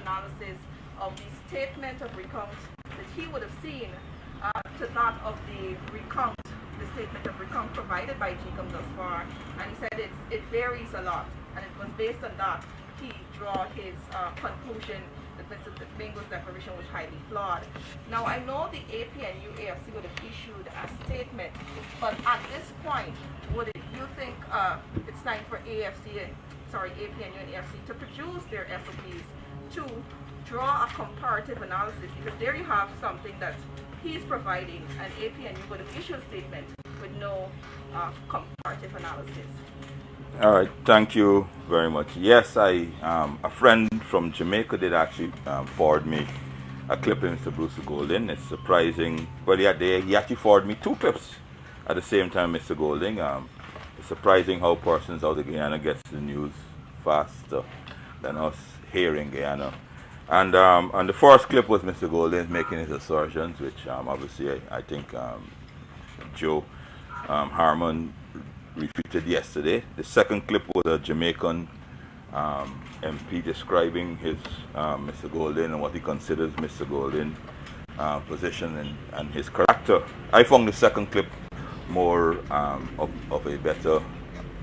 analysis of the statement of recount that he would have seen to that of the recount, the statement of recount provided by GECOM thus far, and he said it varies a lot, and it was based on that he draw his conclusion that Mr. Domingo's declaration was highly flawed. Now, I know the APNU AFC would have issued a statement, but at this point, would you think it's time for APNU and AFC to produce their SOPs to draw a comparative analysis? Because there you have something that he's providing, and APNU would have issued a statement with no comparative analysis. All right, thank you very much. Yes, a friend from Jamaica did actually forward me a clip of Mr. Bruce Golding. It's surprising. Well, he actually forwarded me two clips at the same time, Mr. Golding. It's surprising how persons out of Guyana gets the news faster than us here in Guyana. And the first clip was Mr. Golding making his assertions, which obviously I think Joe Harmon refuted yesterday. The second clip was a Jamaican MP describing his Mr. Golding and what he considers Mr. Golding's position and his character. I found the second clip more of a better,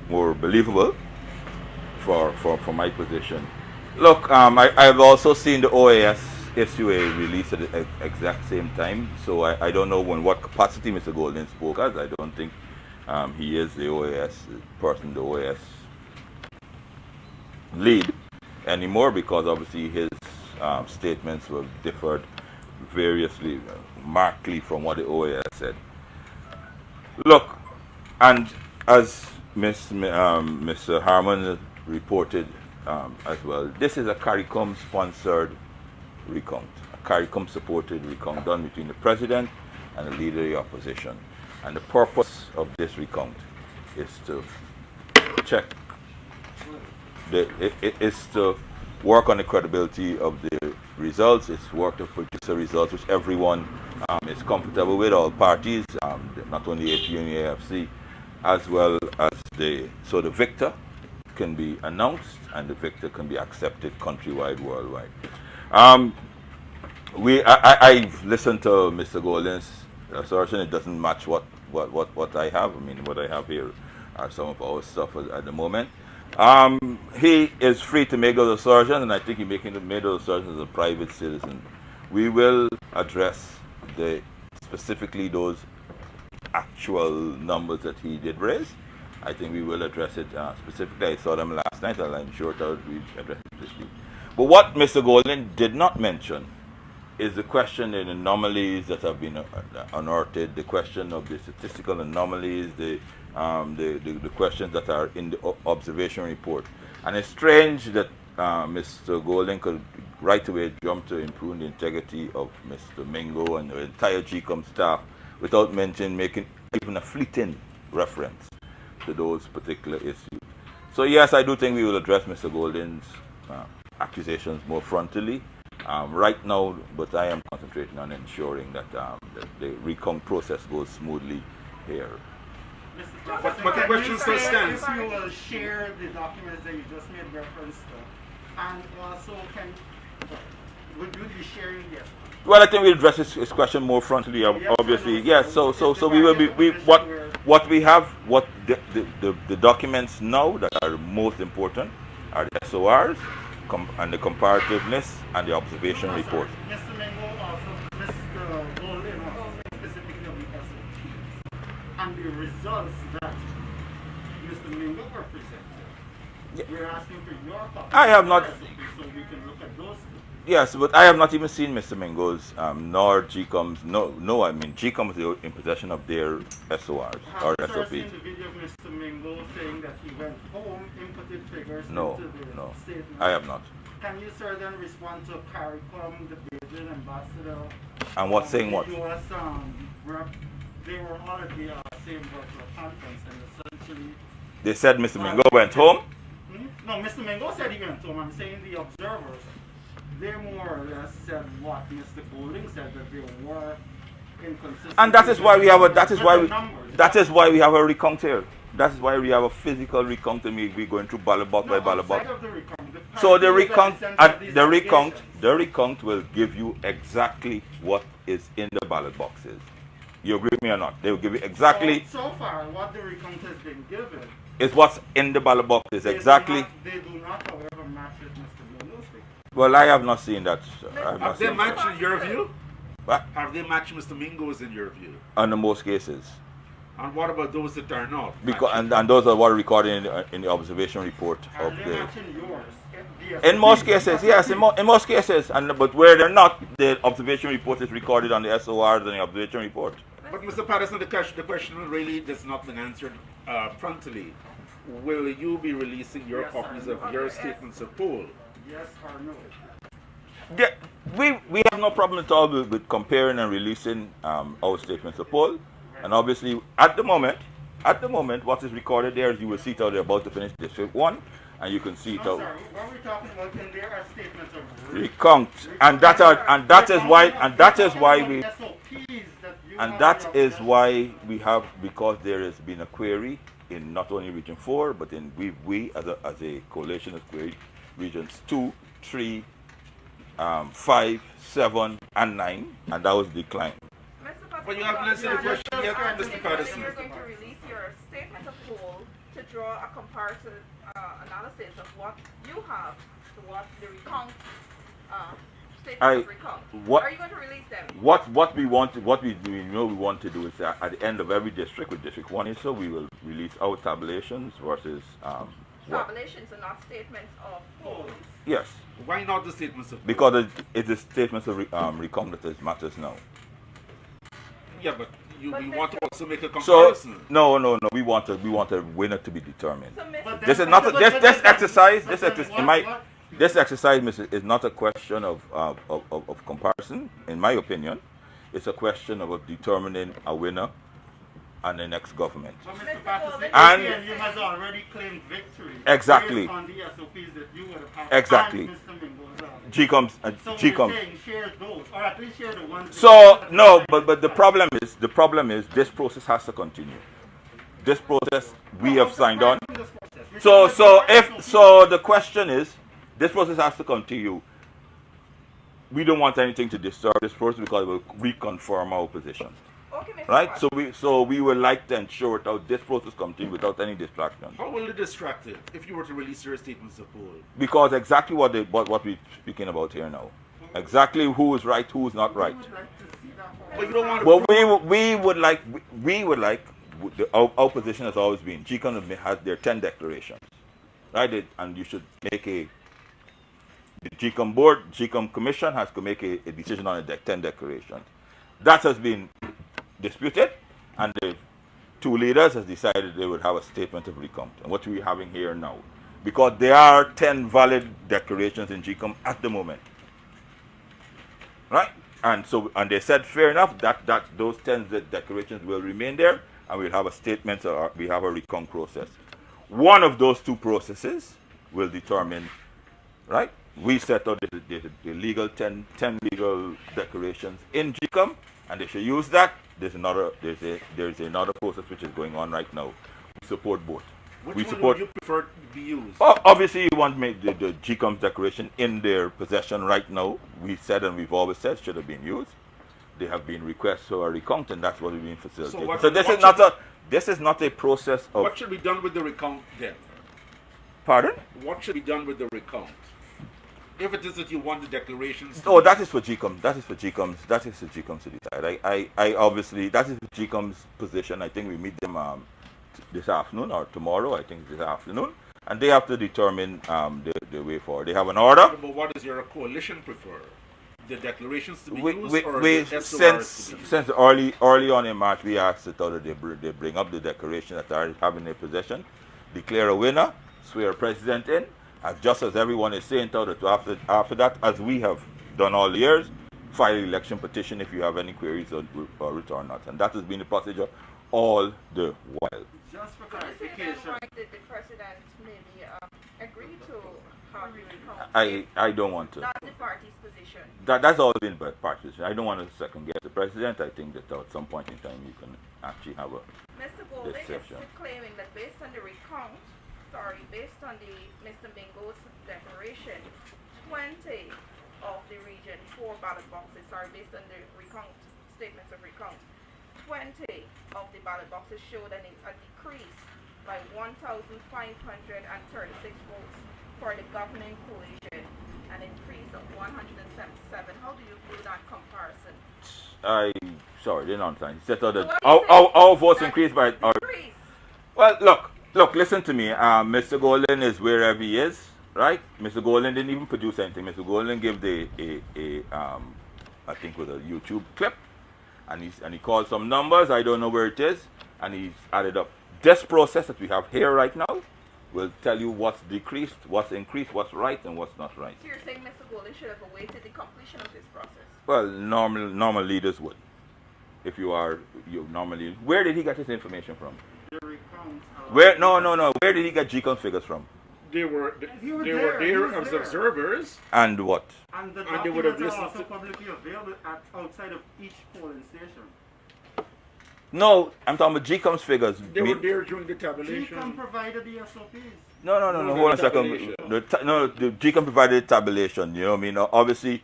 more believable for my position. Look, I've also seen the OAS issue a release at the exact same time, so I don't know in what capacity Mr. Golding spoke as. I don't think he is the OAS person, the OAS lead anymore, because obviously his statements were differed variously, markedly from what the OAS said. Look, and as Mr. Harmon reported as well, this is a CARICOM sponsored recount, a CARICOM supported recount done between the president and the leader of the opposition. And the purpose of this recount is to check, it is to work on the credibility of the results. It's work to produce a result which everyone is comfortable with, all parties, not only APU and AFC, as well as so the victor can be announced and the victor can be accepted countrywide, worldwide. I've listened to Mr. Golding's assertion. It doesn't match what I have. I mean, what I have here are some of our stuff at the moment. He is free to make those assertions, and I think he made those assertions as a private citizen. We will address specifically those actual numbers that he did raise. I think we will address it specifically. I saw them last night, and I'm sure that we address it this week. But what Mr. Golding did not mention is the question of anomalies that have been unearthed, the question of the statistical anomalies, the questions that are in the observation report. And it's strange that Mr. Golding could right away jump to improve the integrity of Mr. Mingo and the entire GECOM staff without making even a fleeting reference to those particular issues. So yes, I do think we will address Mr. Golding's accusations more frontally right now, but I am concentrating on ensuring that the recount process goes smoothly here. But the question still stands. You will share the documents that you just made reference to, and also would you be sharing this? Well, I think we'll address this question more frontally, obviously. Yes, so we will be, what we have, what the documents now that are most important are the SORs, and the comparativeness, and the observation report. Mr. Mingo also, Mr. Golding also specifically of the SOPs, and the results that Mr. Mingo represented. Yeah. We're asking for your copy. I have not. So we can look at those two. Yes, but I have not even seen Mr. Mingo's, nor GECOM's. No, I mean, GECOM is in possession of their SORs or SOPs. Have you seen the video of Mr. Mingo saying that he went home, inputted figures into the statement? I have not. Can you, sir, then respond to CARICOM, the Belgian ambassador? And what saying what? The US, they were all at the same virtual conference, and essentially... They said Mr. Mingo went home? No, Mr. Mingo said he went home. I'm saying the observers, they more or less said what Mr. Golding said, that they were inconsistent. And that is why we have we have a recount here. That is why we have a physical recount, and we're going through ballot box by ballot box. So the the recount will give you exactly what is in the ballot boxes. You agree with me or not? They will give you exactly. So far, what the recount has been given is what's in the ballot boxes exactly. They do not, however, match with Mr. Mungo's statement. Well, I have not seen that. Have they matched in your view? What? Have they matched Mr. Mingo's in your view? Under most cases. And what about those that are not? Because and those are what are recorded in the observation report Are of they the. matching yours? In most cases, yes. In most cases, but where they're not, the observation report is recorded on the SORs and the observation report. But Mr. Patterson, the question really has not been answered frontally. Will you be releasing your copies of your statements of poll? Yes or no? Yeah, we have no problem at all with comparing and releasing our statements of poll. And obviously, at the moment, what is recorded there is you will see it out. They're about to finish District 1, and you can see it out. Sorry, what we're talking about in there are statements of recount, and that is why we have, because there has been a query in not only Region 4, but in we as a coalition has queried Regions 2, 3, 5, 7, and 9, and that was declined. But you haven't answered the question yet, Mr. Patterson. You're going to release your statement of poll to draw a comparative analysis of what you have to what the recount statement of recount. Are you going to release them? What we want to do is at the end of every district, with District 1 is so, we will release our tabulations versus tabulations are not statements of polls. Yes. Why not the statements of polls? Because it's the statements of recount that matters now. Yeah, but we want to also make a comparison. So no. We want a winner to be determined. This is not this exercise. This exercise is not a question of comparison. In my opinion, it's a question of determining a winner and the next government. But Mr. Patterson, and you has already claimed victory. Exactly. Based on the SOPs that you would have had. Exactly. And Mr. Mingo's GECOMs so GECOMs. we're saying share those, or at least share the ones. So no, but the problem is this process has to continue. This process we have signed on. So the question is, this process has to continue. We don't want anything to disturb this process because it will reconfirm our position. Okay, Mr. Right? Park. So we would like to ensure that this process continues without any distraction. How will it distract it if you were to release your statements of poll? Because exactly what we're speaking about here now. Exactly who is right, who is not right. But you don't want to. Well, we would like our position has always been GECOM has their 10 declarations, right? And you should make the GECOM commission has to make a decision on the 10 declarations. That has been disputed, and the two leaders has decided they would have a statement of recount. And what we're having here now, because there are 10 valid declarations in GECOM at the moment, right? And they said fair enough that those 10 declarations will remain there, and we'll have a statement or we have a recount process. One of those two processes will determine, right? We set out the legal 10 legal declarations in GECOM, and they should use that. There's another process which is going on right now. We support both. Which one would you prefer to be used? Obviously, you want to make the GECOM's declaration in their possession right now. We said, and we've always said, should have been used. There have been requests for a recount, and that's what we've been facilitating. So this is not a process of. What should be done with the recount then? Pardon? What should be done with the recount? If it is that you want the declarations. Oh, that is for GECOM. That is for GECOM's to decide. I obviously, that is GECOM's position. I think we meet them this afternoon or tomorrow. I think this afternoon, and they have to determine the way forward. They have an order. But what does your coalition prefer? The declarations to be used, or the SORs to be used? Since early on in March, we asked that they bring up the declaration that they have in their possession, declare a winner, swear a president in. Just as everyone is saying, that after that, as we have done all the years, file an election petition if you have any queries or it or not. And that has been the procedure all the while. Just for clarification. Why did the president maybe agree to have you recount? I don't want to. That's the party's position. That's always been the party's position. I don't want to second guess the president. I think that at some point in time you can actually have a Mr. Golden discussion. is claiming that based on the recount, based on the Mr. Mingo's declaration, 20 of the ballot boxes, based on the recount, statements of recount, 20 of the ballot boxes showed a decrease by 1,536 votes for the governing coalition, an increase of 177. How do you view that comparison? Sorry, didn't understand. You said that our votes increased by. Well, look, listen to me. Mr. Golden is wherever he is, right? Mr. Golden didn't even produce anything. Mr. Golden gave I think with a YouTube clip, and he called some numbers. I don't know where it is, and he's added up. This process that we have here right now will tell you what's decreased, what's increased, what's right, and what's not right. So you're saying Mr. Golden should have awaited the completion of this process? Well, normal leaders would. If you normally, where did he get his information from? Where? No. Where did he get GECOM figures from? They were there as observers. And what? And the they would have documents are listened also to publicly available outside of each polling station. No, I'm talking about GECOM's figures. They were there during the tabulation. GECOM provided the SOPs. No. Hold on a second. The GECOM provided the tabulation. You know what I mean? Now, obviously,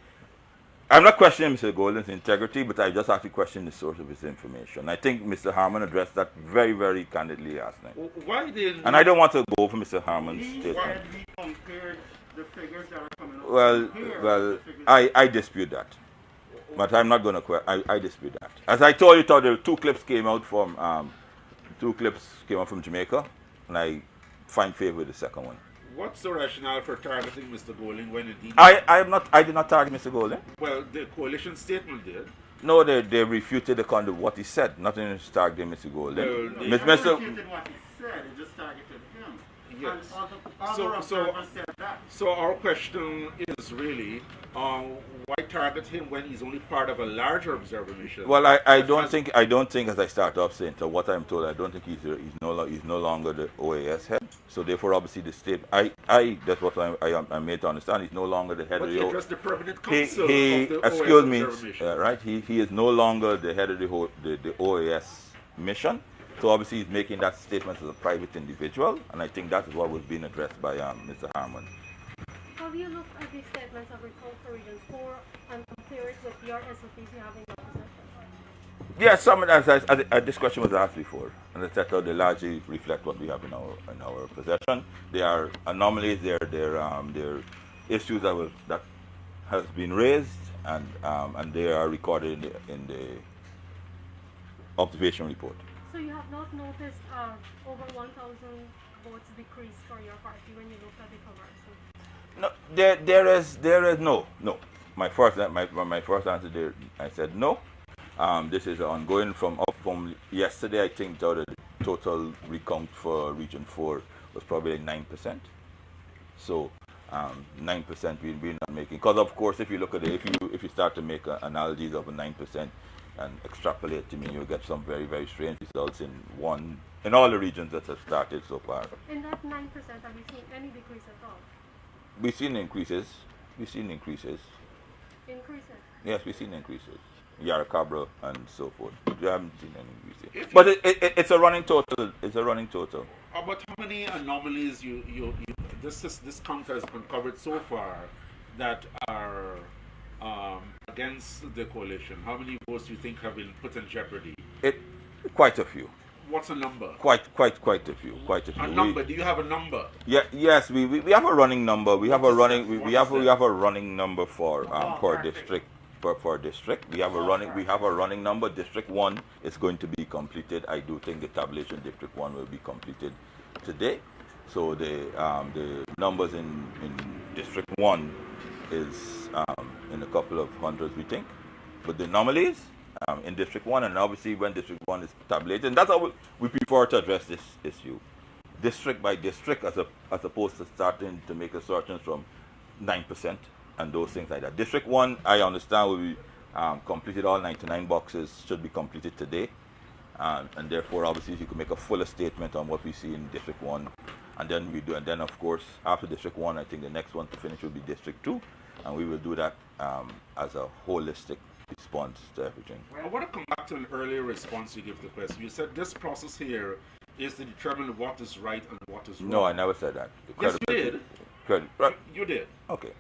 I'm not questioning Mr. Golden's integrity, but I just have to question the source of his information. I think Mr. Harmon addressed that very, very candidly last night. Why did? And I don't want to go over Mr. Harmon's statement. Said we compared the figures that are coming out. Well, I dispute that. But I'm not going to. I dispute that. As I told you, there were two clips came out from Jamaica, and I find favor with the second one. What's the rationale for targeting Mr. Golden when indeed? I did not target Mr. Golden. Well, the coalition statement did. No, they refuted what he said. Nothing to target Mr. Golden. They refuted what he said. They just targeted him. Yes. And other observers said that. So our question is really, why target him when he's only part of a larger observer mission? Well, I don't think as I start off saying, so what I'm told, I don't think he's no longer the OAS head. So therefore, obviously, the state, that's what I'm made to understand. He's no longer the head of the. But he addressed the permanent council of the excuse OAS me, observer mission. right? He is no longer the head of the OAS mission. So obviously, he's making that statement as a private individual, and I think that is what was being addressed by Mr. Harmon. Have you looked at the statements of recall for Region 4 and compare it with your SOPs you have in your possession? Yes, some of that, this question was asked before, and I said they largely reflect what we have in our possession. They are anomalies, they're issues that has been raised, and they are recorded in the observation report. So you have not noticed over 1,000 votes decrease for your party when you look at the comparison? No, there is no. My first answer there, I said no. This is ongoing from yesterday. I think the total recount for Region 4 was probably 9%. So 9% we're not making. Because of course, if you look at it, if you start to make analogies of a 9% and extrapolate to me, you'll get some very, very strange results in all the regions that have started so far. In that 9%, have you seen any decrease at all? We've seen increases. Increases? Yes, we've seen increases. Yarra and so forth. We haven't seen any increases. But it's a running total. It's a running total. About how many anomalies this count has uncovered so far that are against the coalition? How many votes do you think have been put in jeopardy? Quite a few. What's a number? Quite a few. A number? Do you have a number? Yes, we have a running number. We have a running number for district. For district, we have a running number. District 1 is going to be completed. I do think the tabulation District 1 will be completed today. So the numbers in District 1 is in a couple of hundreds, we think. But the anomalies in District 1, and obviously when District 1 is tabulated, and that's how we prefer to address this issue, district by district, as opposed to starting to make assertions from 9% and those things like that. District 1, I understand, will be completed. All 99 boxes should be completed today, and therefore, obviously, you can make a fuller statement on what we see in District 1, and then we do. And then, of course, after District 1, I think the next one to finish will be District 2, and we will do that as a holistic response to everything. I want to come back to an earlier response you gave to the question. You said this process here is to determine what is right and what is wrong. No, I never said that. Yes, you did. Right. You did. Okay.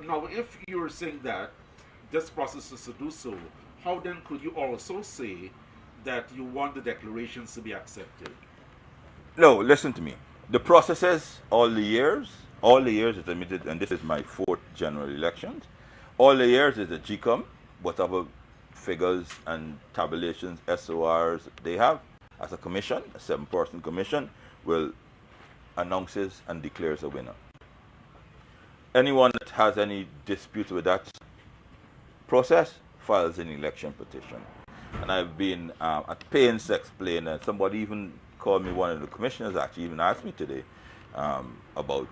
Now, if you're saying that, this process is to do so, how then could you also say that you want the declarations to be accepted? No, listen to me. The processes, all the years it's admitted, and this is my 4th general elections, all the years is the GECOM, whatever figures and tabulations, SORs they have as a commission, a 7-person commission, will announces and declares a winner. Anyone that has any dispute with that process files an election petition. And I've been at pains to explain, and somebody even called me, one of the commissioners actually even asked me today about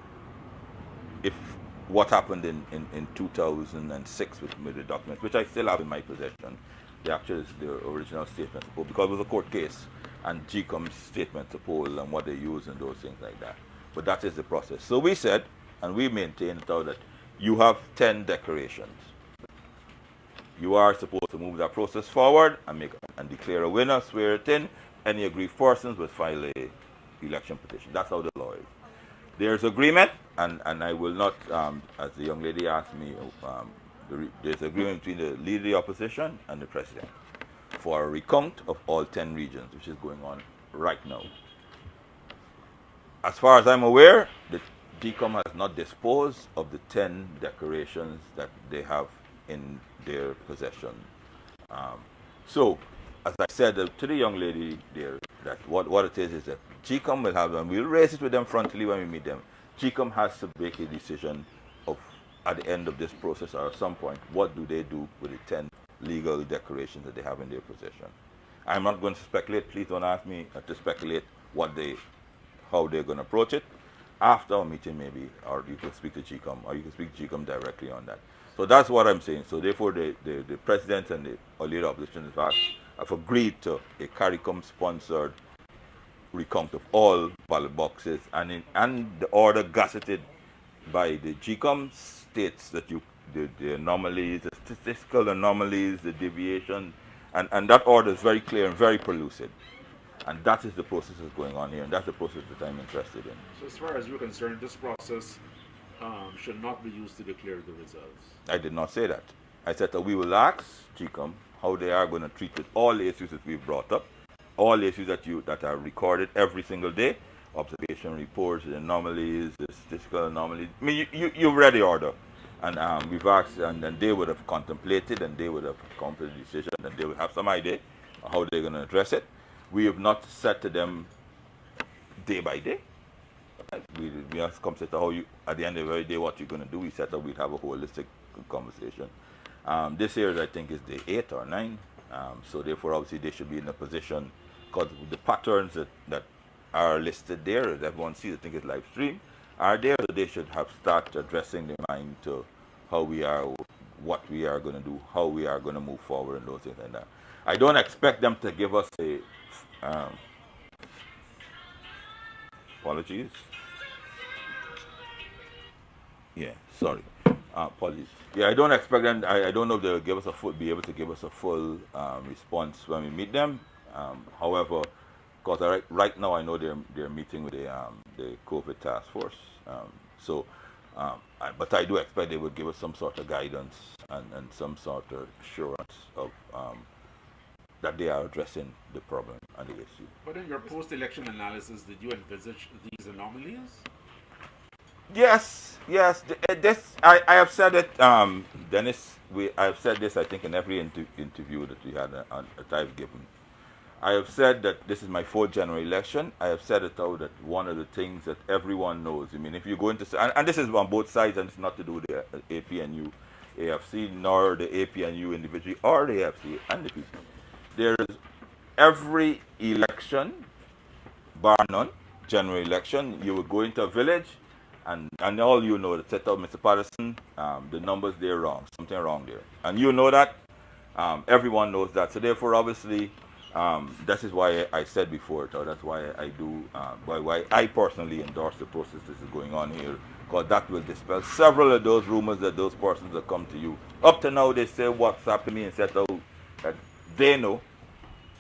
if what happened in 2006 with the documents, which I still have in my possession. The original statement of poll, because it was a court case, and GECOM's statement of poll and what they use and those things like that. But that is the process. So we said, and we maintained that you have 10 declarations. You are supposed to move that process forward and declare a winner, swear it in. Any aggrieved persons will file a election petition. That's how the law is. There's agreement, and I will not, as the young lady asked me, there's agreement between the leader of the opposition and the president for a recount of all 10 regions, which is going on right now. As far as I'm aware, the GECOM has not disposed of the 10 declarations that they have in their possession. So, as I said to the young lady there, that what it is that GECOM will have, and we'll raise it with them frontally when we meet them. GECOM has to make a decision of, at the end of this process or at some point, what do they do with the 10 legal declarations that they have in their possession. I'm not going to speculate. Please don't ask me to speculate how they're going to approach it. After our meeting, maybe, or you can speak to GECOM, or you can speak to GECOM directly on that. So that's what I'm saying. So therefore, the president and the leader of opposition, in fact, have agreed to a CARICOM-sponsored recount of all ballot boxes, and the order gazetted by the GECOM states that the anomalies, the statistical anomalies, the deviation, and that order is very clear and very pellucid. And that is the process that's going on here, and that's the process that I'm interested in. So as far as you're concerned, this process should not be used to declare the results? I did not say that. I said that we will ask GECOM how they are going to treat with all the issues that we've brought up, all the issues that are recorded every single day, observation reports, the anomalies, the statistical anomalies. I mean, you've read the order, and we've asked, and then they would have contemplated, and they would have come to the decision, and they will have some idea of how they're going to address it. We have not said to them day by day. We have come to how you, at the end of every day, what you're going to do. We said that we'd have a holistic conversation. This year, I think, is day 8 or 9. So therefore, obviously, they should be in a position, because the patterns that are listed there, as everyone sees, I think it's live stream, are there. So they should have start addressing their mind to how we are, what we are going to do, how we are going to move forward, and those things like that. I don't expect them to give us a apologies. Yeah, sorry. Apologies. Yeah, I don't expect them. I don't know if they'll give us be able to give us a full response when we meet them. However, because right now I know they're meeting with the COVID task force. But I do expect they will give us some sort of guidance and some sort of assurance of that they are addressing the problem and the issue. But in your post-election analysis, did you envisage these anomalies? Yes. I have said it, Dennis. I have said this, I think, in every interview that we had that I've given. I have said that this is my 4th general election. I have said it out that one of the things that everyone knows. I mean, if you go into and this is on both sides, and it's not to do with the APNU, AFC, nor the APNU individually, or the AFC and the people. There is every election, bar none, general election, you will go into a village, and all you know, that set out Mr. Patterson, the numbers there wrong, something wrong there. And you know that, everyone knows that. So therefore, obviously, that is why I said before, so that's why I do, why I personally endorse the process that is going on here, because that will dispel several of those rumors that those persons that come to you. Up to now, they say WhatsApp to me and said out that they know,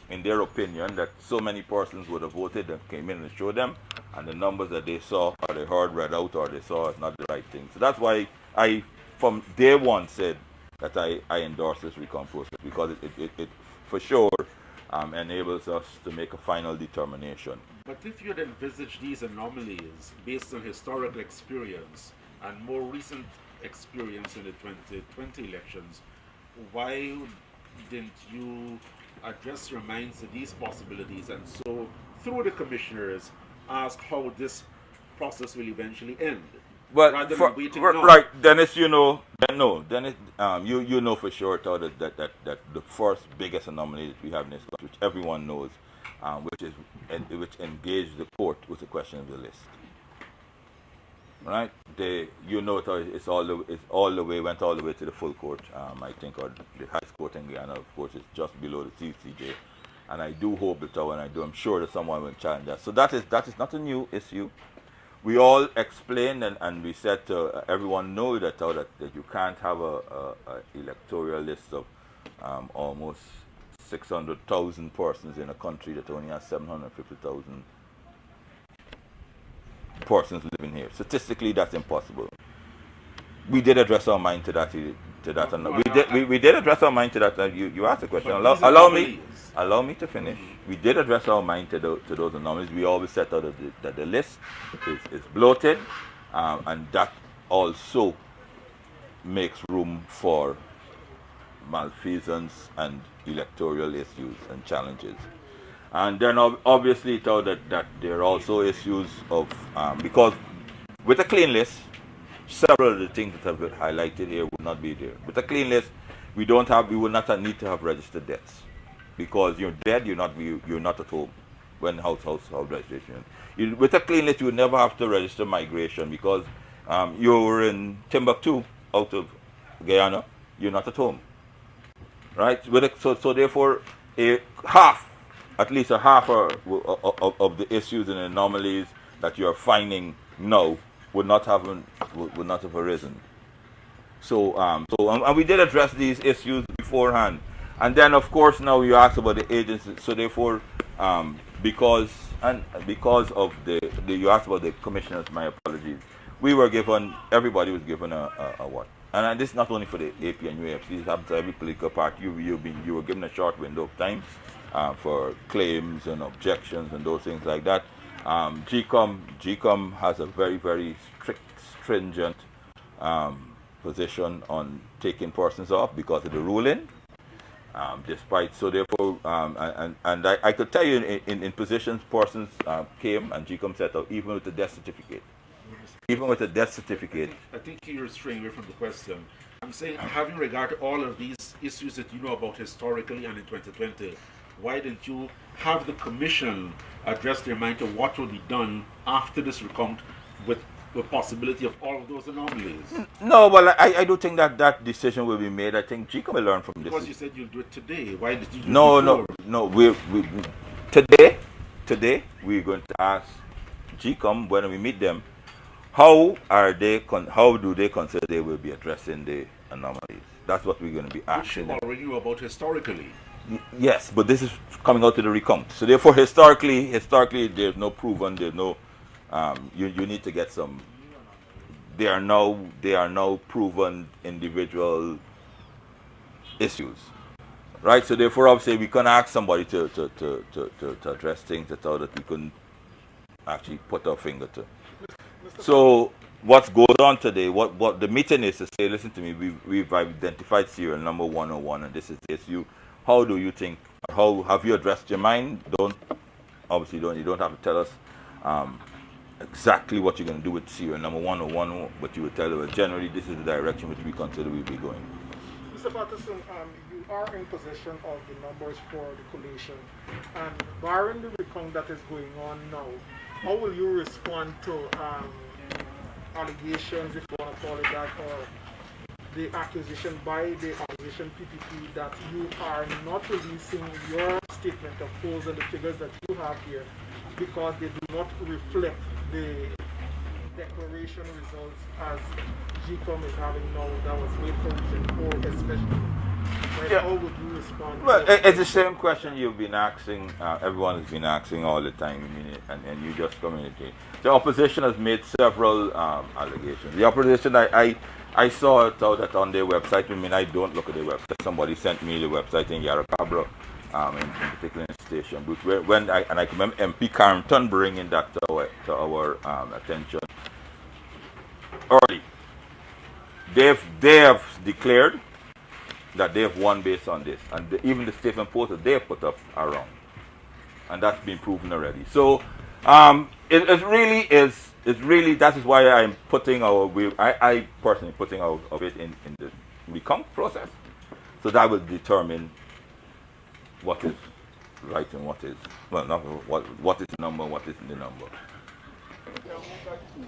in their opinion, that so many persons would have voted and came in and showed them, and the numbers that they saw or they heard read out or they saw is not the right thing. So that's why I, from day one, said that I endorse this recount process because it for sure enables us to make a final determination. But if you had envisaged these anomalies based on historical experience and more recent experience in the 2020 elections, why didn't you address your minds to these possibilities and so, through the commissioners, ask how this process will eventually end? But rather than waiting now? right, Dennis, you know for sure that the first biggest anomaly that we have in this country, which everyone knows, which engaged the court, was the question of the list. Right? It's all the way went all the way to the full court. I think, or the highest court in Guyana, of course, is just below the CCJ. And I do hope that, I'm sure that someone will challenge that. So that is not a new issue. We all explained and we said to everyone know that you can't have a electoral list of almost 600,000 persons in a country that only has 750,000 persons living here. Statistically, that's impossible. We did address our mind to that. We did address our mind to that. You asked a question. Allow me to finish. We did address our mind to those anomalies. We always set out that the list is bloated, and that also makes room for malfeasance and electoral issues and challenges. And then obviously that there are also issues of because with a clean list, several of the things that have been highlighted here would not be there. With a clean list, we will not need to have registered deaths, because you're dead, you're not at home when house registration. With a clean list, you would never have to register migration, because you're in Timbuktu out of Guyana, you're not at home, right? So therefore, at least a half of the issues and anomalies that you are finding now would not have arisen. So and we did address these issues beforehand. And then, of course, now you asked about the agency. So therefore, because of you asked about the commissioners, my apologies. Everybody was given a what? And this is not only for the AP and UAFC. This happens to every political party. You were given a short window of time for claims and objections and those things like that. GECOM has a very, very stringent position on taking persons off because of the ruling. I could tell you in positions persons came and GECOM set out even with the death certificate. I think you're straying away from the question. I'm saying, having regard to all of these issues that you know about historically and in 2020, why didn't you have the commission address their mind to what will be done after this recount with the possibility of all of those anomalies? No, well, I do think that decision will be made. I think GECOM will learn from this. Because you said you'll do it today. Why did you do it before? No. Today we're going to ask GECOM when we meet them, how do they consider they will be addressing the anomalies? That's what we're going to be asking. Which you already knew about historically. Yes, but this is coming out to the recount. So therefore, historically, there's no proven. There's no. You need to get some. They are now proven individual issues, right? So therefore, obviously, we can ask somebody to address things that we couldn't actually put our finger to. So what goes on today? What the meeting is to say? Listen to me. We've identified serial number 101, and this is the issue. How do you think? How have you addressed your mind? You don't have to tell us exactly what you're going to do with serial number 101, but you will tell us generally this is the direction which we consider we'll be going. Mr. Patterson, you are in possession of the numbers for the collation, and barring the recount that is going on now, how will you respond to allegations, if you want to call it that, or the accusation by the opposition PPP that you are not releasing your statement of polls and the figures that you have here because they do not reflect the declaration results as GECOM is having now that was made for Region 4 especially? Right? Yeah. How would you respond? Well, it's the same question you've been asking, everyone has been asking all the time, and you just communicate. The opposition has made several allegations. The opposition, I saw it out that on their website. I mean, I don't look at their website. Somebody sent me the website in Yarra-Cabra, in particular in Station Booth, and I can remember MP Carrington bringing that to our attention early. They have declared that they have won based on this, and even the statement posted they have put up are wrong, and that's been proven already. So it really is. It's really, that is why I'm putting I personally putting our it in the recount process, so that will determine what is right and what is, well, not what is the number, what isn't the number.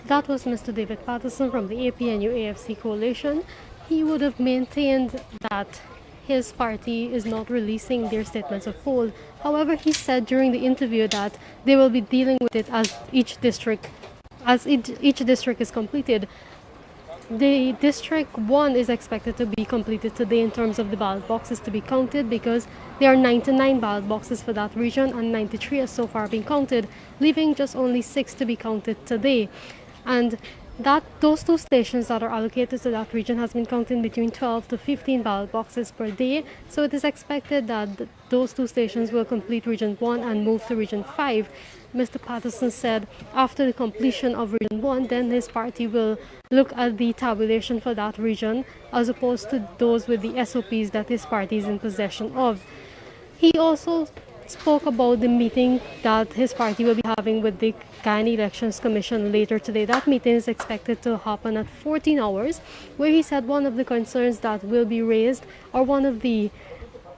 That was Mr. David Patterson from the APNU AFC coalition. He would have maintained that his party is not releasing their statements of poll. However, he said during the interview that they will be dealing with it as each district is completed. The District 1 is expected to be completed today in terms of the ballot boxes to be counted, because there are 99 ballot boxes for that region and 93 has so far been counted, leaving just only 6 to be counted today. And those two stations that are allocated to that region has been counting between 12 to 15 ballot boxes per day. So it is expected that those two stations will complete Region 1 and move to Region 5. Mr. Patterson said after the completion of Region 1, then his party will look at the tabulation for that region as opposed to those with the SOPs that his party is in possession of. He also spoke about the meeting that his party will be having with the Guyana Elections Commission later today. That meeting is expected to happen at 14 hours, where he said one of the concerns that will be raised, or one of the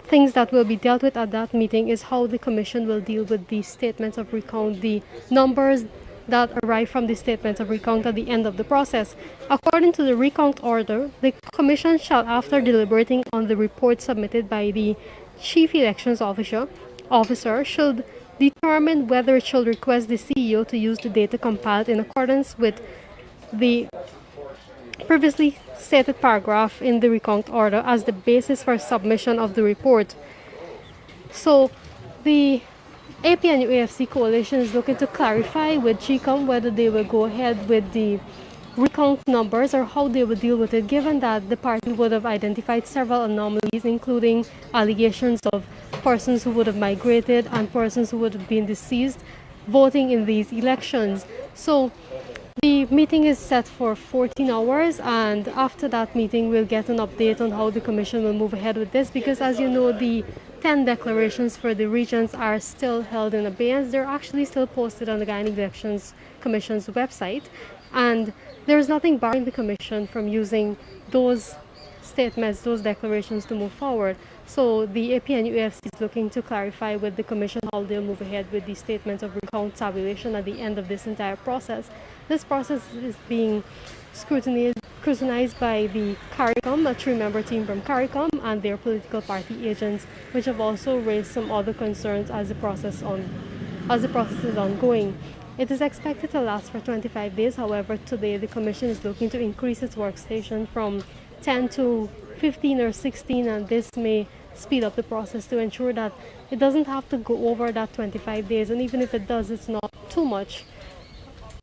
things that will be dealt with at that meeting, is how the commission will deal with the statements of recount, the numbers that arrive from the statements of recount at the end of the process. According to the recount order, the commission shall, after deliberating on the report submitted by the chief elections officer, should determine whether it should request the CEO to use the data compiled in accordance with the previously stated paragraph in the recount order as the basis for submission of the report. So the APNU AFC coalition is looking to clarify with GECOM whether they will go ahead with the recount numbers or how they will deal with it, given that the party would have identified several anomalies, including allegations of persons who would have migrated and persons who would have been deceased voting in these elections. So the meeting is set for 14 hours, and after that meeting we'll get an update on how the commission will move ahead with this, because as you know, the 10 declarations for the regions are still held in abeyance. They're actually still posted on the Guyana Elections Commission's website, and there's nothing barring the commission from using those statements, those declarations to move forward. So the APNU AFC is looking to clarify with the commission how they'll move ahead with the statements of recount tabulation at the end of this entire process. This process is being scrutinized by the CARICOM, a 3-member team from CARICOM, and their political party agents, which have also raised some other concerns as the process is ongoing. It is expected to last for 25 days. However, today the commission is looking to increase its workstation from 10 to 15 or 16, and this may speed up the process to ensure that it doesn't have to go over that 25 days, and even if it does, it's not too much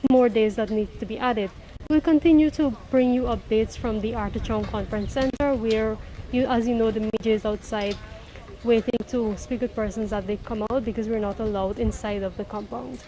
more days that need to be added. We'll continue to bring you updates from the Artichon Conference Center, where as you know, the media is outside waiting to speak with persons that they come out, because we're not allowed inside of the compound.